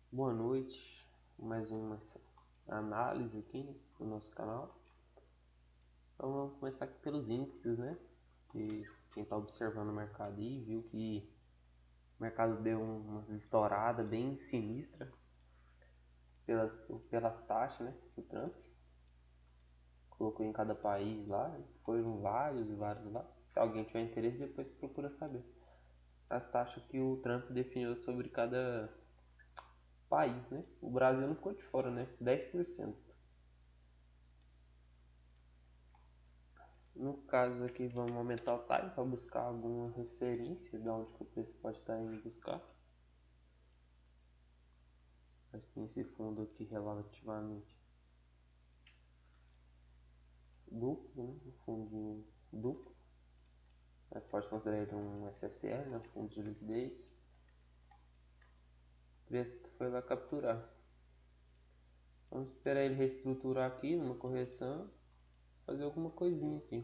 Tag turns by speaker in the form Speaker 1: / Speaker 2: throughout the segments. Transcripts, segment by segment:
Speaker 1: Boa noite, mais uma análise aqui no nosso canal. Então vamos começar aqui pelos índices, né? Que quem está observando o mercado aí viu que o mercado deu umas estouradas bem sinistra pelas taxas, né? Que o Trump colocou em cada país lá, foram vários e vários lá. Se alguém tiver interesse, depois procura saber as taxas que o Trump definiu sobre cada país, né? O Brasil não ficou de fora, né? 10%. No caso aqui, vamos aumentar o time para buscar alguma referência de onde que o preço pode estar indo buscar. Mas tem esse fundo aqui relativamente duplo, né? Um fundo duplo. Mas pode considerar ele um SSR, né? Fundo de liquidez. O preço foi lá capturar. Vamos esperar ele reestruturar aqui numa correção, fazer alguma coisinha aqui.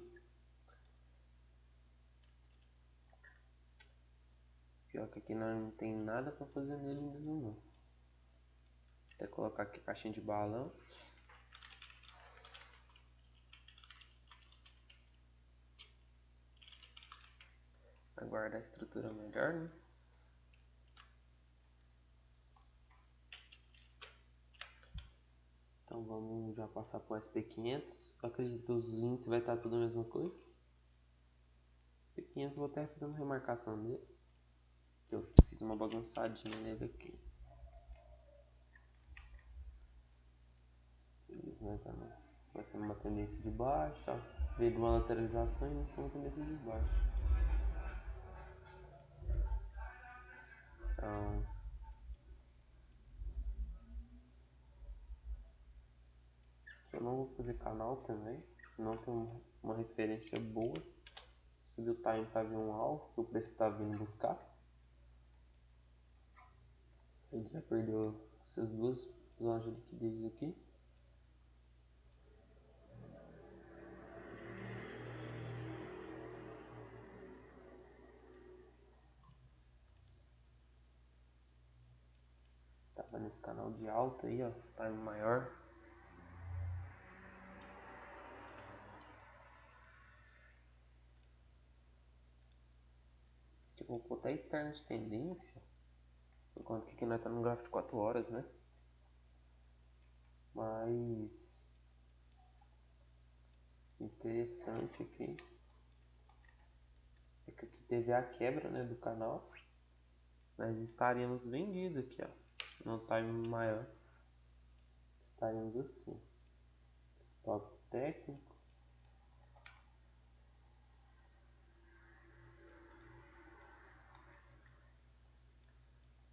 Speaker 1: Pior que aqui não tem nada para fazer nele mesmo não. Até colocar aqui caixinha de balão. Aguardar a estrutura melhor, né? Então vamos já passar para o SP500. Eu acredito que os índices vai estar tudo a mesma coisa. SP500 vou até fazer uma remarcação dele. Eu fiz uma bagunçadinha nele aqui. Vai ter uma tendência de baixa. Veio uma lateralização e iniciou uma tendência de baixa. Então eu não vou fazer canal também. Não tem uma referência boa. Se o time para ver um alvo que o preço está vindo buscar. Ele já perdeu essas duas zonas de liquidez aqui. Tava nesse canal de alta aí, ó, time maior. Eu vou botar externo de tendência, enquanto que aqui nós tá no gráfico de 4 horas, né? Mas interessante aqui é que aqui teve a quebra, né, do canal. Nós estaríamos vendidos aqui, ó, no time maior. Estaríamos assim. Stop técnico.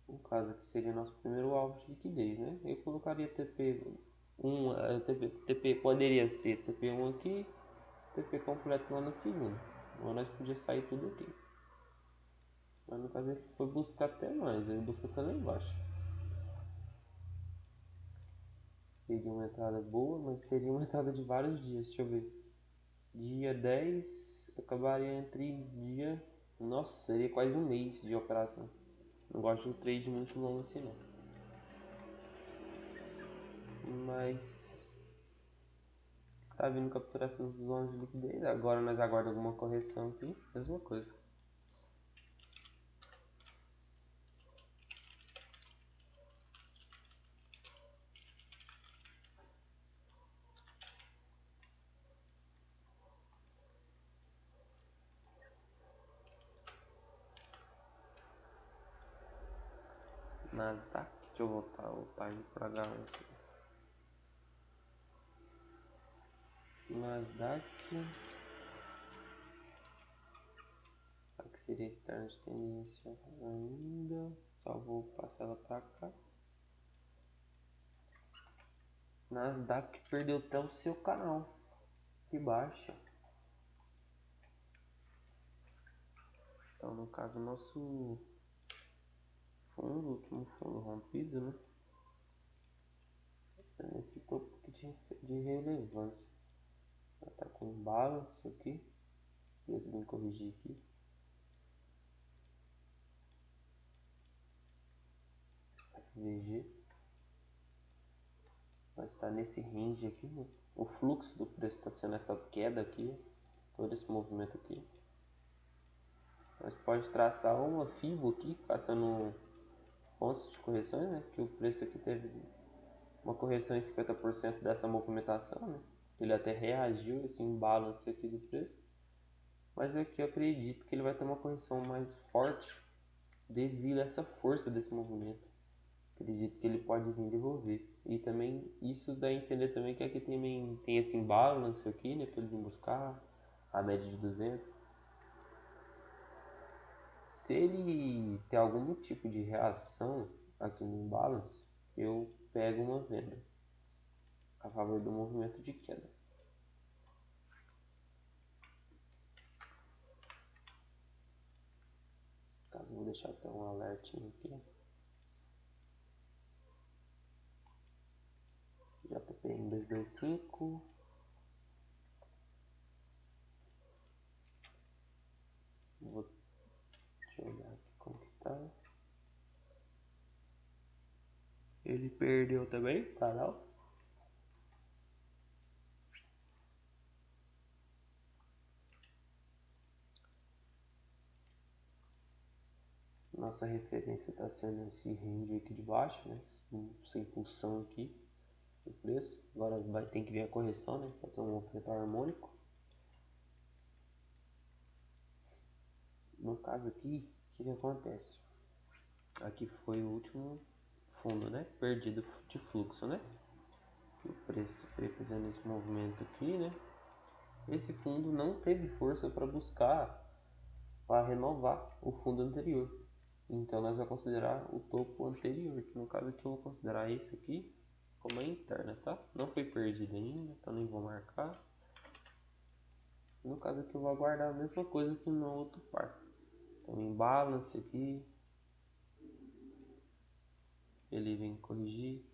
Speaker 1: No caso aqui seria nosso primeiro alvo de liquidez, né? Eu colocaria TP1, TP poderia ser TP1 aqui, TP completo lá na segunda. Ou nós podíamos sair tudo aqui. Mas no caso ele foi buscar até mais, ele buscou até lá embaixo. Seria uma entrada boa, mas seria uma entrada de vários dias, deixa eu ver. Dia 10 acabaria entre dia. Nossa, seria quase um mês de operação. Não gosto de um trade muito longo assim não. Mas tá vindo capturar essas zonas de liquidez. Agora nós aguardamos alguma correção aqui, mesma coisa. Nasdaq, deixa eu voltar o time pra cá. Nasdaq. Que seria externo de tendência ainda. Só vou passar ela pra cá. Nasdaq perdeu até o seu canal. Que baixa. Então no caso nosso fundo, último fundo rompido, né? Nesse topo aqui de relevância. Ela tá com balance aqui. Deixa eu corrigir aqui. VG. Nós está nesse range aqui, né? O fluxo do preço está sendo essa queda aqui, todo esse movimento aqui. Nós pode traçar uma FIBO aqui, passando pontos de correções, né? Que o preço aqui teve uma correção em 50% dessa movimentação, né? Ele até reagiu esse imbalance aqui do preço, mas aqui eu acredito que ele vai ter uma correção mais forte devido a essa força desse movimento. Acredito que ele pode vir devolver. E também isso dá a entender também que aqui tem esse imbalance aqui, né, para ele vir buscar a média de 200. Se ele ter algum tipo de reação aqui no imbalance, eu pego uma venda a favor do movimento de queda. Caso vou deixar até um alertinho aqui. JPM 225. Deixa eu olhar aqui como que tá. Ele perdeu também, canal. Nossa referência está sendo esse range aqui de baixo, né? Essa impulsão aqui do preço. Agora vai ter que vir a correção, né? Fazer um movimento harmônico. No caso aqui, o que acontece? Aqui foi o último fundo, né? Perdido de fluxo, né? O preço foi fazendo esse movimento aqui, né? Esse fundo não teve força para buscar, para renovar o fundo anterior. Então nós vamos considerar o topo anterior, que no caso aqui eu vou considerar esse aqui como a interna, tá? Não foi perdido ainda, então nem vou marcar. No caso aqui eu vou aguardar a mesma coisa que no outro par. Então imbalance aqui, ele vem corrigir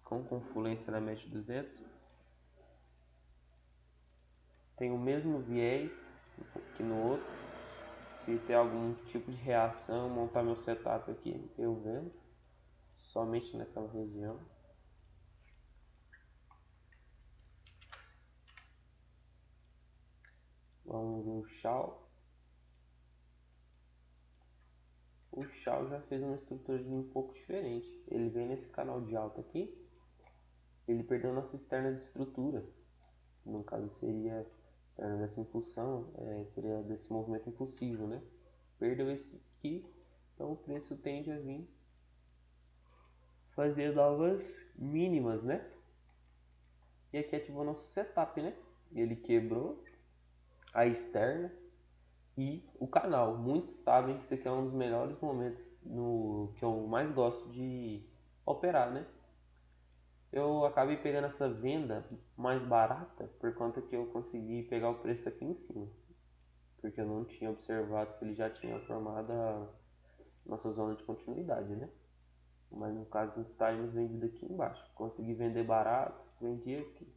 Speaker 1: com confluência na média 200. Tem o mesmo viés que no outro. Se tem algum tipo de reação, montar meu setup aqui, eu vendo somente naquela região. Vamos ver o Shaw. O Shaw já fez uma estrutura um pouco diferente. Ele vem nesse canal de alta aqui. Ele perdeu nossa externa de estrutura. No caso seria externa dessa impulsão, seria desse movimento impulsivo, né? Perdeu esse aqui, então o preço tende a vir fazer novas mínimas, né? E aqui ativou nosso setup, né? Ele quebrou a externa e o canal. Muitos sabem que esse aqui é um dos melhores momentos que eu mais gosto de operar, né? Eu acabei pegando essa venda mais barata por conta que eu consegui pegar o preço aqui em cima, porque eu não tinha observado que ele já tinha formado a nossa zona de continuidade, né? Mas no caso os times vendidos aqui embaixo, consegui vender barato, vendi aqui.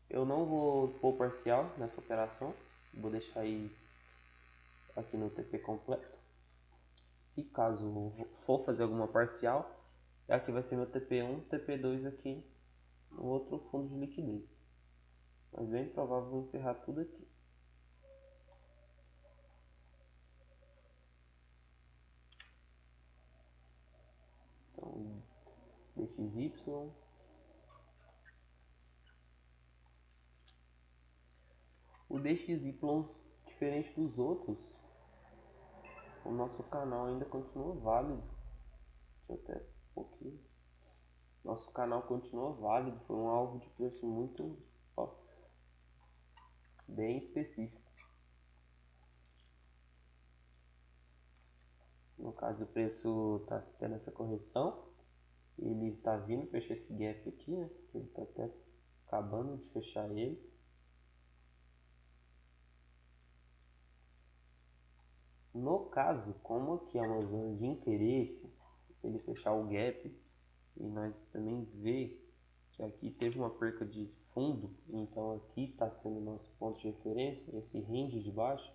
Speaker 1: Eu não vou pôr parcial nessa operação, vou deixar aí aqui no TP completo. Se caso for fazer alguma parcial, aqui vai ser meu TP1, TP2 aqui no outro fundo de liquidez. Mas bem provável vou encerrar tudo aqui. Então, DXY. O DXY, diferente dos outros, o nosso canal ainda continua válido. Deixa eu até um pouquinho. Nosso canal continua válido, foi um alvo de preço muito bem específico. No caso o preço está tendo essa correção, ele está vindo fechar esse gap aqui, né? Ele está até acabando de fechar ele. No caso, como aqui é uma zona de interesse, ele fechar o gap e nós também vê que aqui teve uma perca de fundo, então aqui está sendo nosso ponto de referência, esse range de baixo.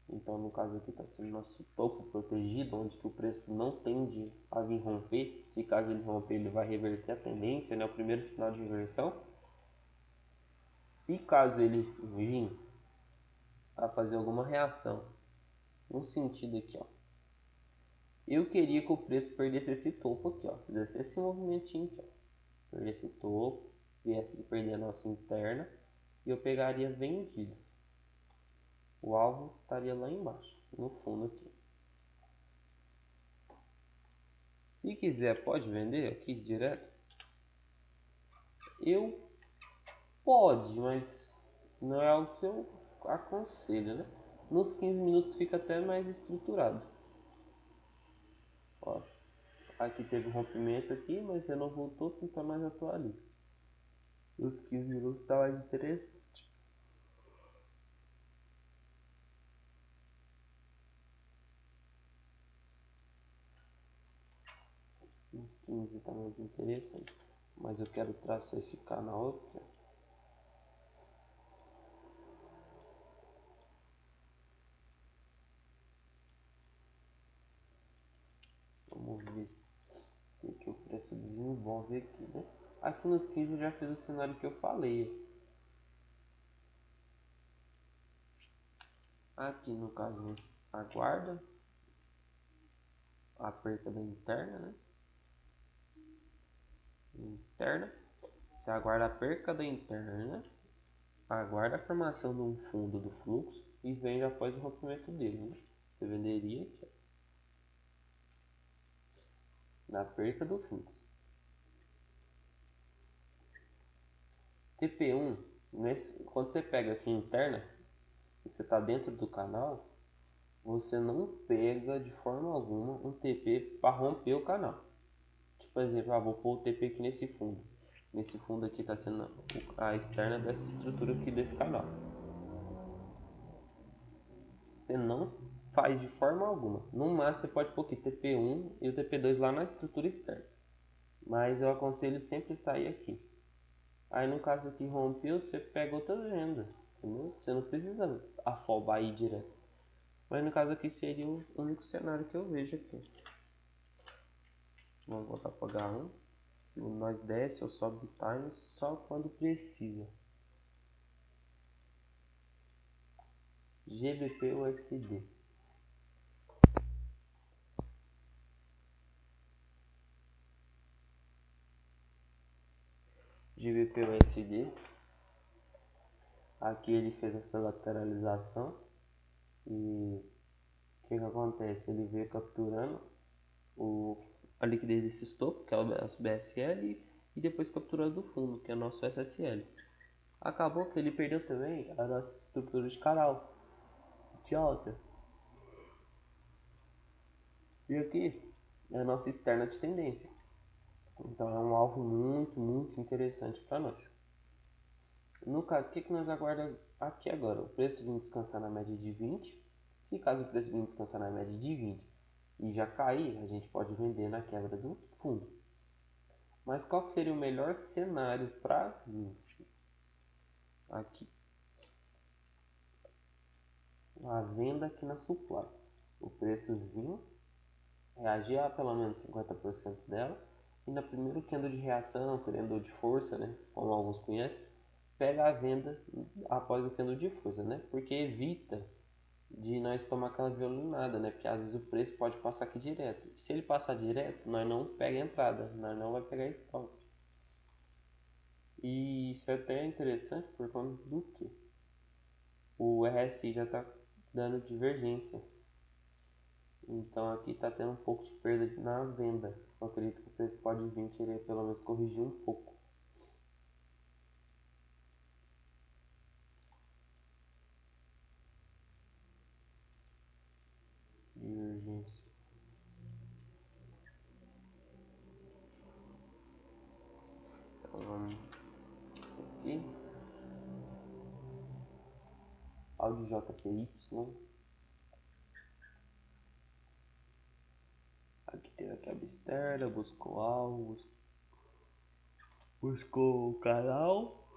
Speaker 1: Então no caso aqui está sendo nosso topo protegido, onde que o preço não tende a vir romper. Se caso ele romper, ele vai reverter a tendência, né? O primeiro sinal de inversão. Se caso ele vir a fazer alguma reação no sentido aqui, ó, eu queria que o preço perdesse esse topo aqui, ó, fizesse esse movimentinho aqui, ó, perdesse o topo, viesse de perder a nossa interna e eu pegaria vendido. O alvo estaria lá embaixo, no fundo aqui. Se quiser, pode vender aqui direto. Eu pode, mas não é algo que eu aconselho, né? Nos 15 minutos fica até mais estruturado. Ó, aqui teve um rompimento aqui, mas já não voltou, então nós atualiza. Nos 15 minutos está mais interessante. Nos 15 está mais interessante. Mas eu quero traçar esse canal aqui, ó. Vamos ver o que o preço desenvolve aqui, né? Aqui nos 15 eu já fiz o cenário que eu falei. Aqui no caso aguarda a perca da interna, né? Interna. Se aguarda a perca da interna, aguarda a formação de um fundo do fluxo e vende após o rompimento dele, né? Você venderia aqui, ó, na perca do fluxo. TP1, quando você pega aqui interna e você está dentro do canal, você não pega de forma alguma um TP para romper o canal. Tipo, por exemplo, vou pôr o TP aqui nesse fundo. Nesse fundo aqui está sendo a externa dessa estrutura aqui desse canal. Você não faz de forma alguma. No máximo você pode pôr aqui TP1 e o TP2 lá na estrutura externa. Mas eu aconselho sempre sair aqui. Aí no caso aqui rompeu, você pega outra venda. Entendeu? Você não precisa afobar aí direto. Mas no caso aqui seria o único cenário que eu vejo aqui. Vamos voltar para H1. Nós desce ou sobe de time só quando precisa. GBP USD. GBP USD. Aqui ele fez essa lateralização e o que acontece? Ele veio capturando a liquidez desse stop, que é o nosso BSL, e depois capturando o fundo, que é o nosso SSL. Acabou que ele perdeu também a nossa estrutura de canal de alta. E aqui é a nossa externa de tendência. Então é um alvo muito interessante para nós. No caso, o que nós aguardamos aqui agora? O preço vir descansar na média de 20. Se caso o preço vir descansar na média de 20 e já cair, a gente pode vender na quebra do fundo. Mas qual seria o melhor cenário para vir? Aqui. A venda aqui na supply. O preço vir, reagir a pelo menos 50% dela. E na primeira candle de reação, candle de força, né? Como alguns conhecem, pega a venda após o candle de força, né? Porque evita de nós tomar aquela violinada, né? Porque às vezes o preço pode passar aqui direto. Se ele passar direto, nós não pega a entrada, nós não vai pegar stop. E isso é até interessante por conta do que o RSI já está dando divergência. Então aqui está tendo um pouco de perda na venda. Eu acredito que o preço pode vir querer pelo menos corrigir um pouco. Divergência. Então vamos aqui. Áudio JPY. Aqui teve a quebra externa, buscou alvos, buscou o canal.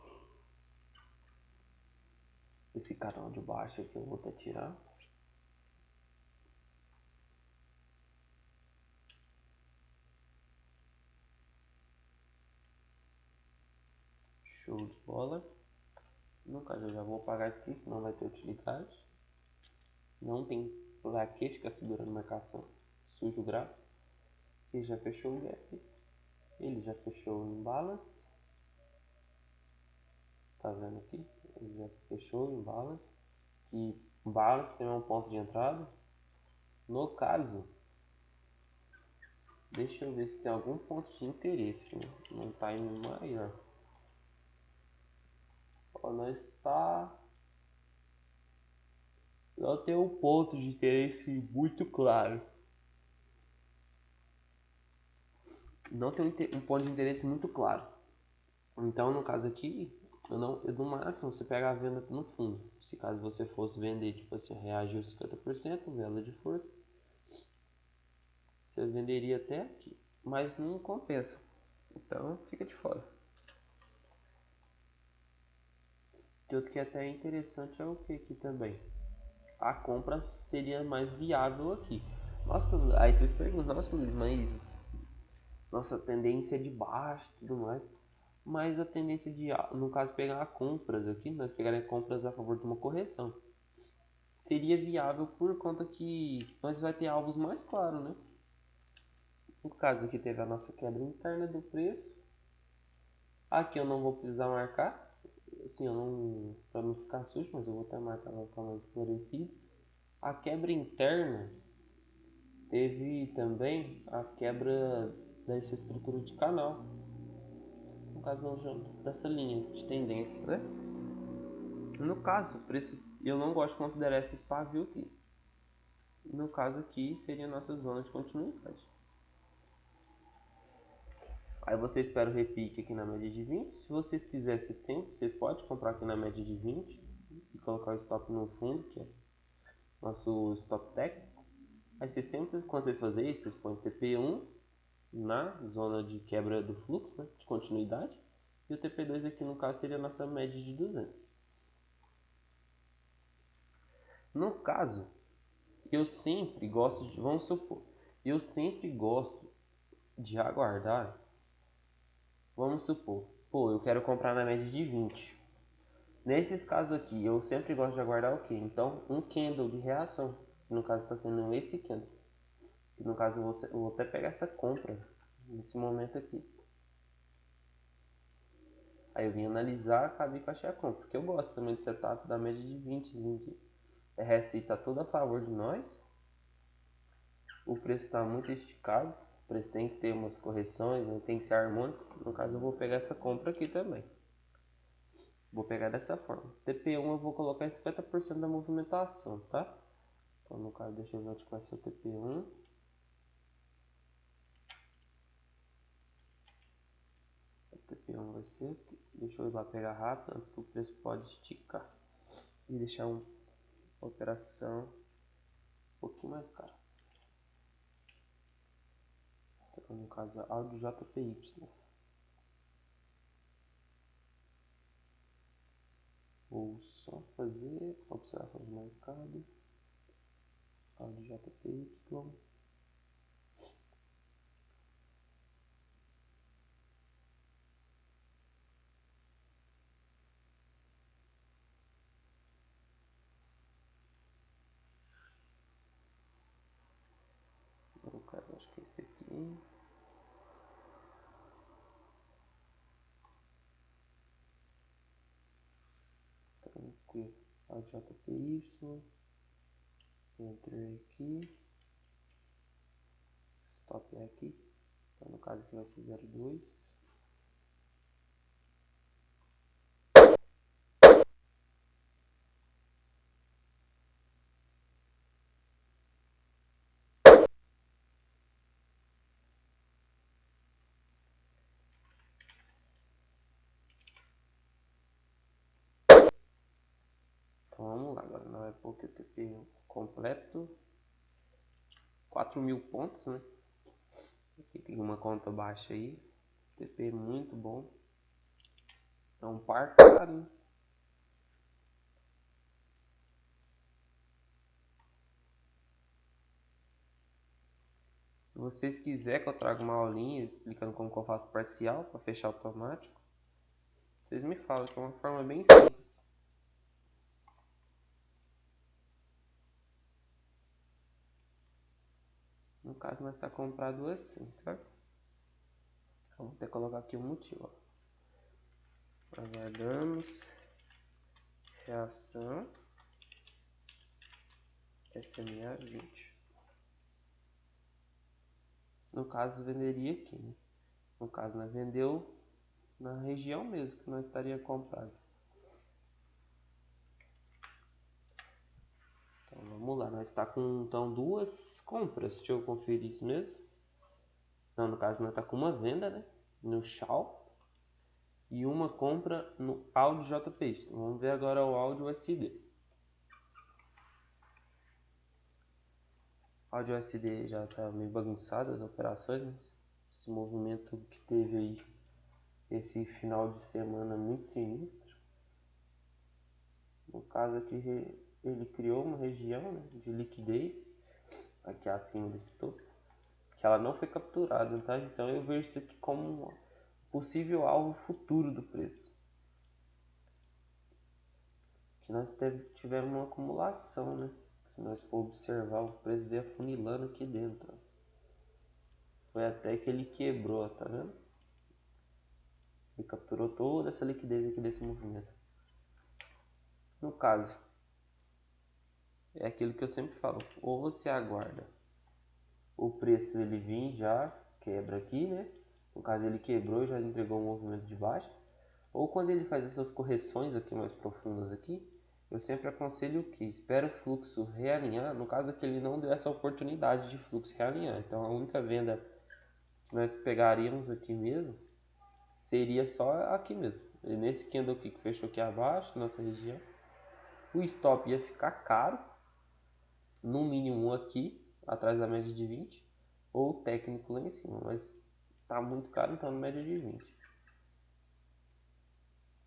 Speaker 1: Esse canal de baixo aqui eu vou até tirar. Show de bola. No caso eu já vou apagar aqui, não vai ter utilidade. Não tem plaquete que segurando marcação. Sujo o gráfico. Ele já fechou o gap. Ele já fechou em balance. Tá vendo aqui? Ele já fechou em balance. Que balance tem um ponto de entrada. No caso, deixa eu ver se tem algum ponto de interesse, né? Num time maior. Ó, nós está. Não tem um ponto de interesse muito claro. Não tem um ponto de interesse muito claro. Então, no caso aqui, no máximo você pega a venda no fundo. Se caso você fosse vender, tipo assim, reagiu 50%, venda de força, você venderia até aqui, mas não compensa. Então, fica de fora. E outro que é até interessante é o que aqui também. A compra seria mais viável aqui. Nossa, aí vocês perguntam, nossa, mas nossa tendência é de baixo e tudo mais. Mas a tendência de, no caso, pegar compras aqui, nós pegaremos compras a favor de uma correção. Seria viável por conta que nós vai ter alvos mais claros, né? No caso aqui teve a nossa quebra interna do preço. Aqui eu não vou precisar marcar. Assim, eu não, para não ficar sujo, mas eu vou até marcar para ficar mais esclarecido. A quebra interna teve também a quebra dessa estrutura de canal. No caso não, dessa linha de tendência, né? No caso, preço, eu não gosto de considerar esses pavio aqui. No caso aqui seria a nossa zona de continuidade. Aí você espera o repique aqui na média de 20. Se vocês quisessem sempre, vocês podem comprar aqui na média de 20 e colocar o stop no fundo, que é nosso stop técnico. Aí vocês sempre, quando vocês fazerem isso, vocês põem TP1 na zona de quebra do fluxo, né, de continuidade. E o TP2 aqui no caso seria a nossa média de 200. No caso, eu sempre gosto de, vamos supor, eu sempre gosto de aguardar. Vamos supor, pô, eu quero comprar na média de 20. Nesses casos aqui, eu sempre gosto de aguardar o quê? Então, um candle de reação. No caso, está sendo esse candle. No caso, eu vou até pegar essa compra nesse momento aqui. Aí eu vim analisar, acabei que achei a compra. Porque eu gosto também de setup da média de 20. RSI está tudo a favor de nós. O preço está muito esticado. O preço tem que ter umas correções, né? Tem que ser harmônico. No caso, eu vou pegar essa compra aqui também. Vou pegar dessa forma. TP1 eu vou colocar em 50% da movimentação, tá? Então, no caso, deixa eu ver onde vai ser o TP1. O TP1 vai ser aqui. Deixa eu ir lá pegar rápido antes que o preço pode esticar e deixar uma operação um pouquinho mais cara. Então, no caso, áudio JPY. Vou só fazer observação de mercado. Áudio JPY. No caso, acho que é esse aqui. Tranquilo. Áudio JPY. Entrei aqui. Stop é aqui. Então, no caso aqui vai ser 0,2. Então vamos lá, agora não é porque o TP completo 4.000 pontos, né? Aqui tem uma conta baixa aí, TP muito bom, é um par caro, né? Se vocês quiserem que eu traga uma aulinha explicando como que eu faço parcial para fechar automático, Vocês me falam que é uma forma bem simples. No caso, nós está comprado assim, tá? Vamos até colocar aqui o motivo, ó. Aguardamos reação SMA 20. No caso, venderia aqui, né? No caso, nós vendeu na região mesmo que nós estaria comprado. Então vamos lá, nós está com então duas compras. Deixa eu conferir isso mesmo. Não, no caso nós está com uma venda, né? No Shaw e uma compra no Audi JP. Vamos ver agora o Audi USD. O Audi USD já está meio bagunçado as operações, né? Esse movimento que teve aí esse final de semana muito sinistro. No caso aqui ele criou uma região, né, de liquidez aqui acima desse topo, que ela não foi capturada, tá? Então eu vejo isso aqui como um possível alvo futuro do preço. Que nós tivemos uma acumulação, né? Se nós for observar, o preço veio afunilando aqui dentro. Foi até que ele quebrou, tá vendo? Ele capturou toda essa liquidez aqui desse movimento. No caso, é aquilo que eu sempre falo, ou você aguarda o preço ele vir já, quebra aqui, né? No caso ele quebrou, já entregou um movimento de baixa. Ou quando ele faz essas correções aqui mais profundas aqui, eu sempre aconselho que espera o fluxo realinhar, no caso que ele não deu essa oportunidade de fluxo realinhar. Então a única venda que nós pegaríamos aqui mesmo seria só aqui mesmo. E nesse candle aqui que fechou aqui abaixo, nossa região, o stop ia ficar caro, no mínimo aqui, atrás da média de 20, ou o técnico lá em cima, mas tá muito caro, então na média de 20.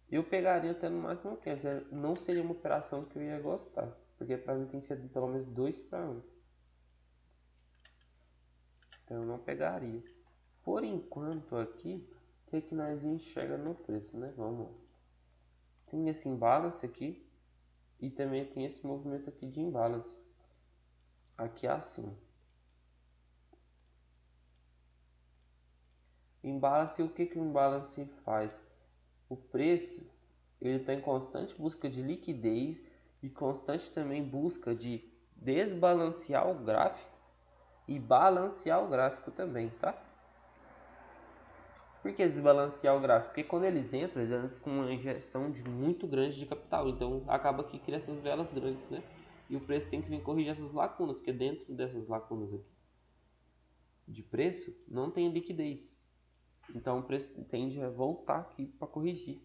Speaker 1: Eu pegaria até no máximo 15, não seria uma operação que eu ia gostar, porque para mim tem que ser pelo menos 2 para 1. Então eu não pegaria. Por enquanto aqui, o que, que nós enxerga no preço, né? Vamos lá. Tem esse imbalance aqui e também tem esse movimento aqui de imbalance. Aqui assim. Imbalance, o que, que o imbalance faz? O preço ele está em constante busca de liquidez e constante também busca de desbalancear o gráfico e balancear o gráfico também, tá? Por que desbalancear o gráfico? Porque quando eles entram com uma injeção muito grande de capital, então acaba que cria essas velas grandes, né? E o preço tem que vir corrigir essas lacunas, porque dentro dessas lacunas aqui de preço não tem liquidez. Então o preço tende a voltar aqui para corrigir,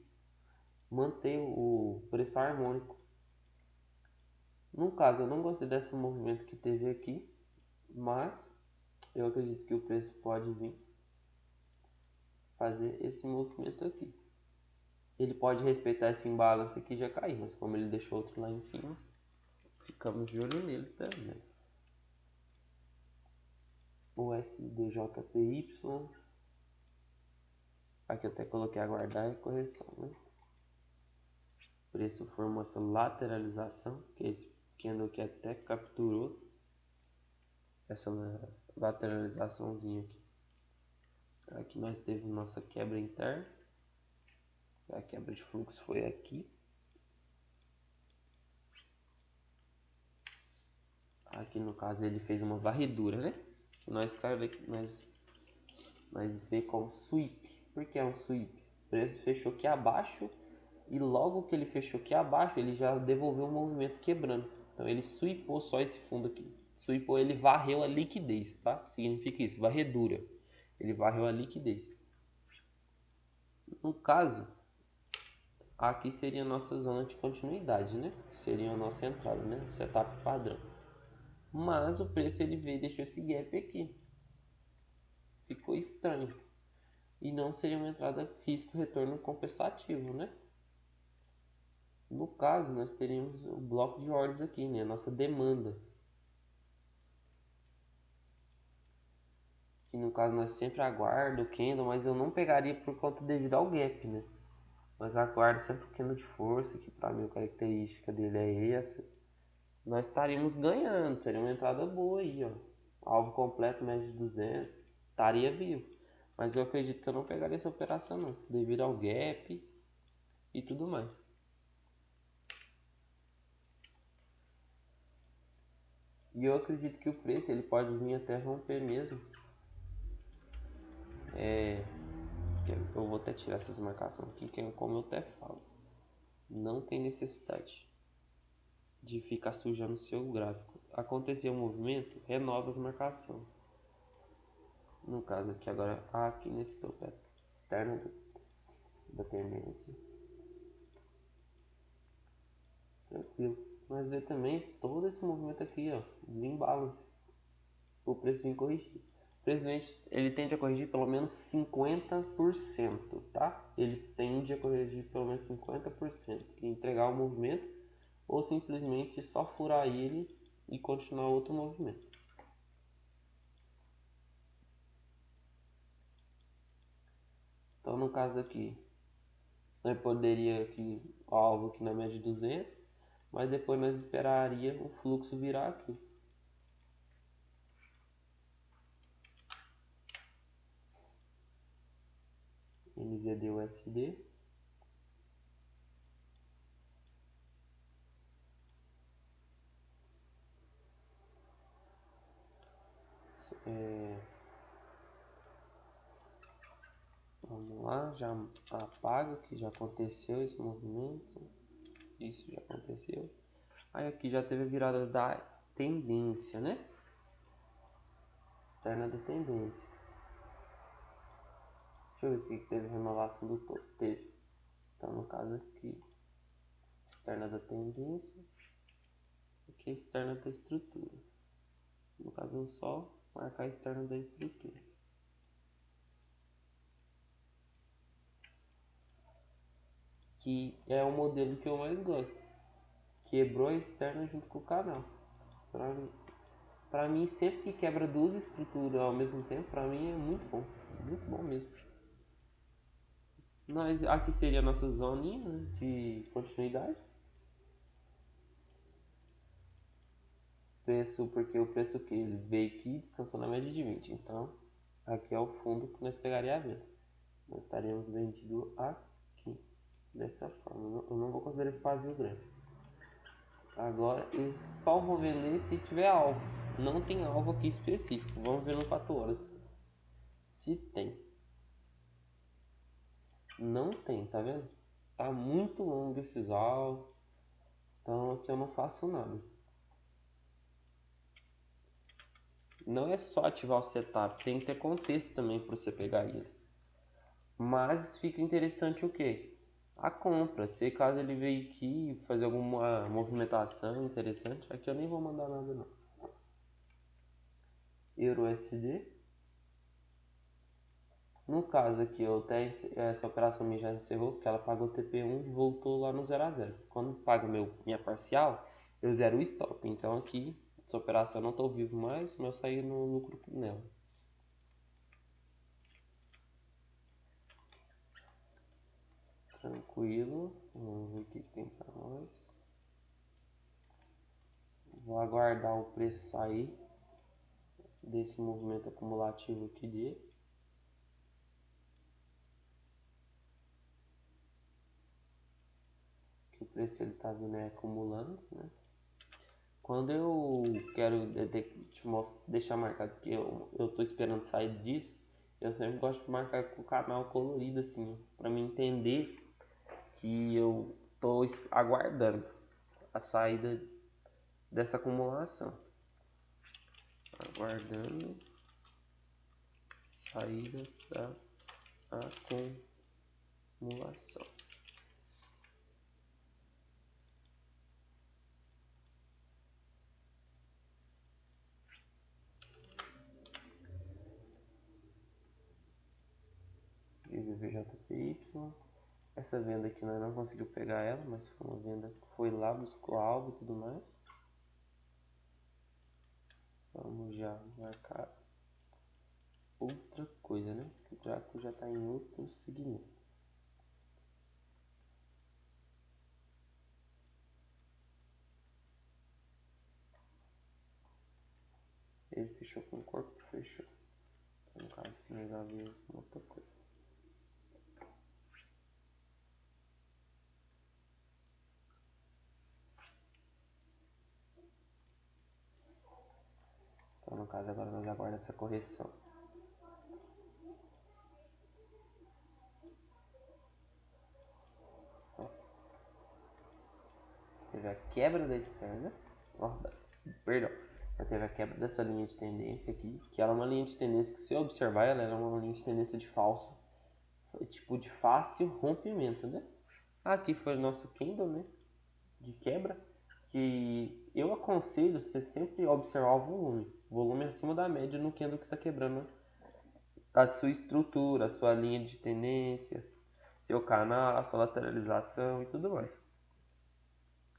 Speaker 1: manter o preço harmônico. No caso, eu não gostei desse movimento que teve aqui, mas eu acredito que o preço pode vir fazer esse movimento aqui. Ele pode respeitar esse imbalance aqui e já cair, mas como ele deixou outro lá em cima, ficamos de olho nele também. O SDJPY, aqui eu até coloquei aguardar e correção, né? O preço formou essa lateralização, que esse candle aqui até capturou essa lateralizaçãozinha aqui. Aqui nós teve nossa quebra interna, a quebra de fluxo foi aqui. Aqui no caso ele fez uma varredura, né? Que nós vê como sweep. Por que é um sweep? O preço fechou aqui abaixo e logo que ele fechou aqui abaixo ele já devolveu o movimento quebrando. Então ele sweepou só esse fundo aqui. Sweepou, ele varreu a liquidez, tá? Significa isso, varredura. Ele varreu a liquidez. No caso, aqui seria a nossa zona de continuidade, né? Seria a nossa entrada, né? Setup padrão. Mas o preço ele veio e deixou esse gap aqui. Ficou estranho. E não seria uma entrada risco-retorno compensativo, né? No caso, nós teríamos o bloco de ordens aqui, né? A nossa demanda. Que no caso nós sempre aguarda o candle, mas eu não pegaria por conta devido ao gap, né? mas aguardo sempre um pouquinho de força, que para mim a característica dele é essa. Nós estaríamos ganhando, seria uma entrada boa aí, ó. Alvo completo, médio de 200, estaria vivo. Mas eu acredito que eu não pegaria essa operação não, devido ao gap e tudo mais. E eu acredito que o preço ele pode vir até romper mesmo. Eu vou até tirar essas marcações aqui, que é como eu até falo. Não tem necessidade de ficar sujando o seu gráfico. Aconteceu um movimento, renova as marcações. No caso aqui agora, aqui nesse topo externo da tendência. Tranquilo. Mas vê também todo esse movimento aqui, ó, desbalance. O preço vem corrigir. O preço ele tende a corrigir pelo menos 50%, tá? Ele tende a corrigir pelo menos 50% e entregar o movimento ou simplesmente só furar ele e continuar outro movimento. Então no caso aqui, nós poderia aqui alvo aqui na média de 200, mas depois nós esperaria o fluxo virar aqui. NZD-USD. Vamos lá, já apaga que já aconteceu esse movimento. Isso já aconteceu. Aí aqui já teve a virada da tendência, né? Externa da tendência. Deixa eu ver se teve renovação do topo. Teve. Então no caso aqui, externa da tendência. Aqui é externa da estrutura. No caso eu só marcar a externa da estrutura. Que é o modelo que eu mais gosto. Quebrou a externa junto com o canal. Pra mim, sempre que quebra duas estruturas ao mesmo tempo, pra mim é muito bom mesmo. Nós, aqui seria a nossa zoninha, né, de continuidade. Preço, porque o preço que ele veio aqui descansou na média de 20. Então, aqui é o fundo que nós pegaria a venda. Nós estaríamos vendido aqui, dessa forma. Eu não vou considerar esse pavio grande. Agora, eu só vou vender se tiver alvo. Não tem alvo aqui específico. Vamos ver no 4 horas se tem. Não tem, tá vendo? Tá muito longo esses alvos. Então aqui eu não faço nada. Não é só ativar o setup, tem que ter contexto também para você pegar ele. Mas fica interessante o que? A compra. Se caso ele veio aqui fazer alguma movimentação interessante, aqui eu nem vou mandar nada não. Euro USD. No caso aqui, eu até essa operação minha já encerrou, porque ela pagou TP1 e voltou lá no 0 a 0. Quando paga minha parcial, eu zero o stop. Então aqui, essa operação eu não estou vivo mais, mas eu saí no lucro nela. Tranquilo, vamos ver o que tem para nós. Vou aguardar o preço sair desse movimento acumulativo aqui dele. Que o preço ele tá vindo acumulando, né? Quando eu quero deixar marcado que eu tô esperando sair disso, eu sempre gosto de marcar com o canal colorido assim, para me entender que eu tô aguardando a saída dessa acumulação. Aguardando saída da acumulação. VVJPY. Essa venda aqui nós não conseguiu pegar ela, mas foi uma venda que foi lá, buscou alvo e tudo mais. Vamos já marcar outra coisa, né? O Draco já está em outro segmento. fechou com o corpo, fechou. Então, no caso que nós vamos ver outra coisa. Então, no caso, agora nós aguardamos essa correção. Teve a quebra da externa, perdão, já teve a quebra dessa linha de tendência aqui, que ela é uma linha de tendência que, se eu observar, ela é uma linha de tendência de falso, tipo de fácil rompimento, né? Aqui foi o nosso candle, né, de quebra, que eu aconselho você sempre observar o volume acima da média no candle que está quebrando, né? A sua estrutura, a sua linha de tendência, seu canal, a sua lateralização e tudo mais.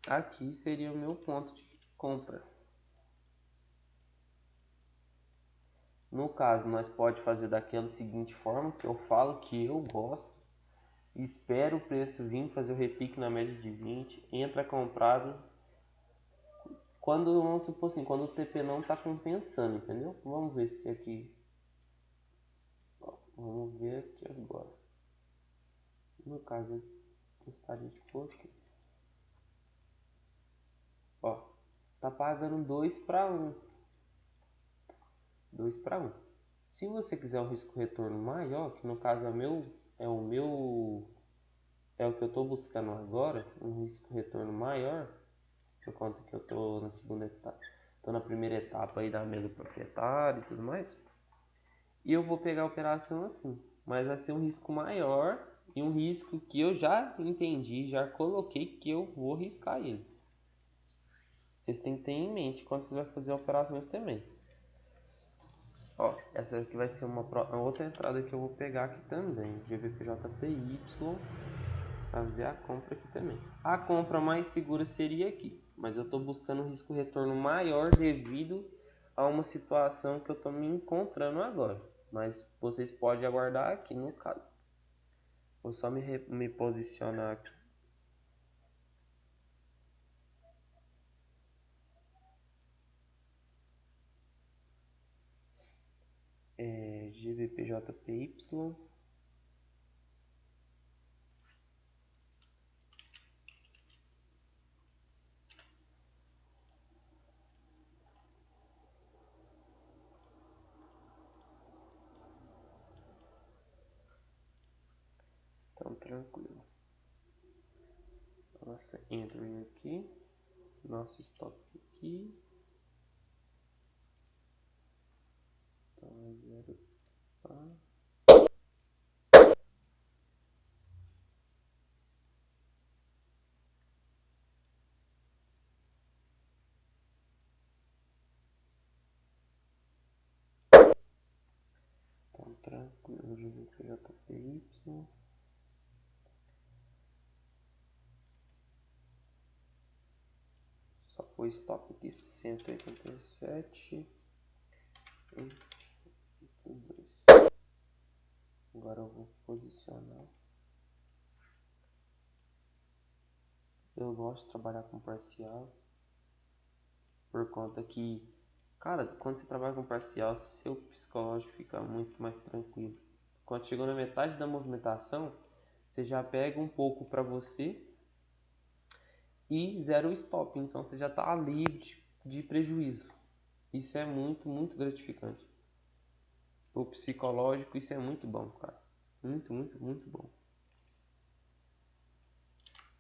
Speaker 1: Aqui seria o meu ponto de compra. No caso, nós pode fazer daquela seguinte forma, que eu falo que eu gosto, espero o preço vir fazer o repique na média de 20, entra comprado quando, vamos supor assim, quando o TP não está compensando, entendeu? Vamos ver se aqui, ó, vamos ver aqui agora. No caso, eu gostaria de pôr aqui. Ó, tá pagando 2 para 1. 2 para 1. Se você quiser um risco retorno maior, que no caso é o que eu estou buscando agora, um risco retorno maior, por conta que eu estou na segunda etapa, estou na primeira etapa aí da mesa proprietária e tudo mais, e eu vou pegar a operação assim, mas vai ser um risco maior e um risco que eu já entendi, já coloquei que eu vou riscar ele. Vocês têm que ter em mente quando vocês vão fazer operações também. Ó, essa aqui vai ser uma outra entrada que eu vou pegar aqui também, GBPJPY, fazer a compra aqui também. A compra mais segura seria aqui, mas eu estou buscando um risco retorno maior devido a uma situação que eu estou me encontrando agora. Mas vocês podem aguardar aqui no caso. Vou só me posicionar aqui. GBPJPY. Então, tranquilo. Nossa entry aqui. Nosso stop aqui. Então, 0. Então, tranquilo. GBPJPY. Só pôr stop aqui 187 e 2. Agora eu vou posicionar. Eu gosto de trabalhar com parcial por conta que, cara, quando você trabalha com parcial, seu psicológico fica muito mais tranquilo. Quando chegou na metade da movimentação, você já pega um pouco para você e zero o stop, então você já está livre de prejuízo. Isso é muito, muito gratificante. O psicológico, isso é muito bom, cara. Muito, muito, muito bom.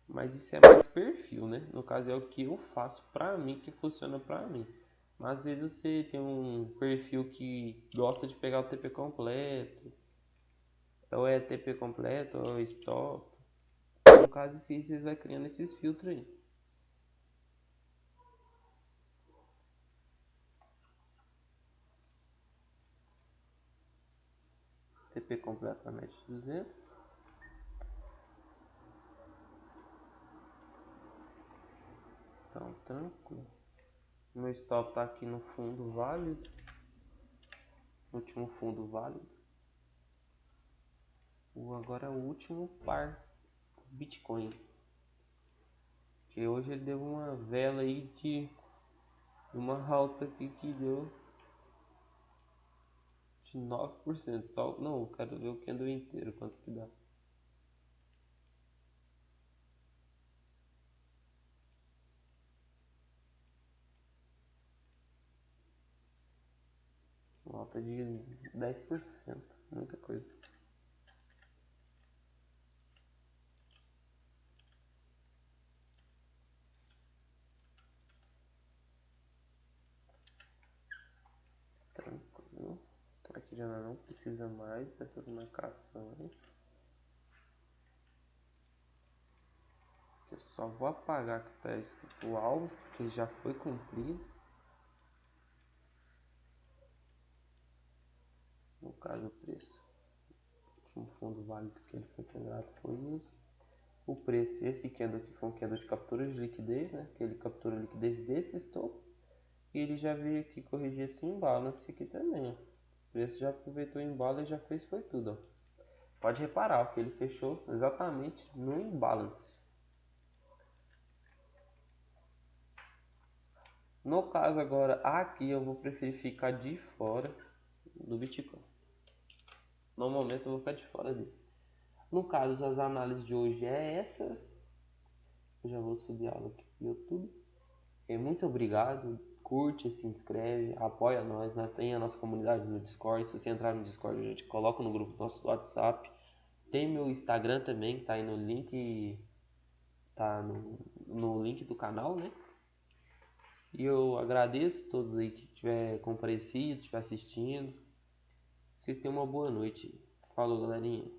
Speaker 1: Mas isso é mais perfil, né? No caso é o que eu faço pra mim, que funciona pra mim. Mas às vezes você tem um perfil que gosta de pegar o TP completo, ou é TP completo, ou é stop. No caso, sim, vocês vão criando esses filtros aí. TP completamente 200. Então, tranquilo. Meu stop tá aqui no fundo válido. Último fundo válido. Agora é o último par Bitcoin. Que hoje ele deu uma vela aí de uma alta aqui que deu 29%. Só, não, eu quero ver o candle inteiro, quanto que dá. Uma alta de 10%. Muita coisa. Tranquilo. Aqui já não precisa mais dessas marcações. Eu só vou apagar que está escrito o alvo, que já foi cumprido. No caso, o preço. O último fundo válido que ele foi quebrado foi esse. O preço, esse candle aqui foi um candle de captura de liquidez, né? Que ele captura a liquidez desse stop. E ele já veio aqui corrigir esse imbalance aqui também, ó. O preço já aproveitou o embalo e já fez foi tudo, ó. Pode reparar, ó, que ele fechou exatamente no imbalance. No caso agora, aqui eu vou preferir ficar de fora do Bitcoin. No momento eu vou ficar de fora dele. No caso, as análises de hoje é essas. Eu já vou subir a aula aqui no YouTube. Muito obrigado. Curte, se inscreve, apoia nós. Nós tem a nossa comunidade no Discord. Se você entrar no Discord, a gente coloca no grupo do nosso WhatsApp. Tem meu Instagram também, tá aí no link. Tá no link do canal, né? E eu agradeço a todos aí que tiver comparecido, estiver assistindo. Vocês tenham uma boa noite. Falou, galerinha.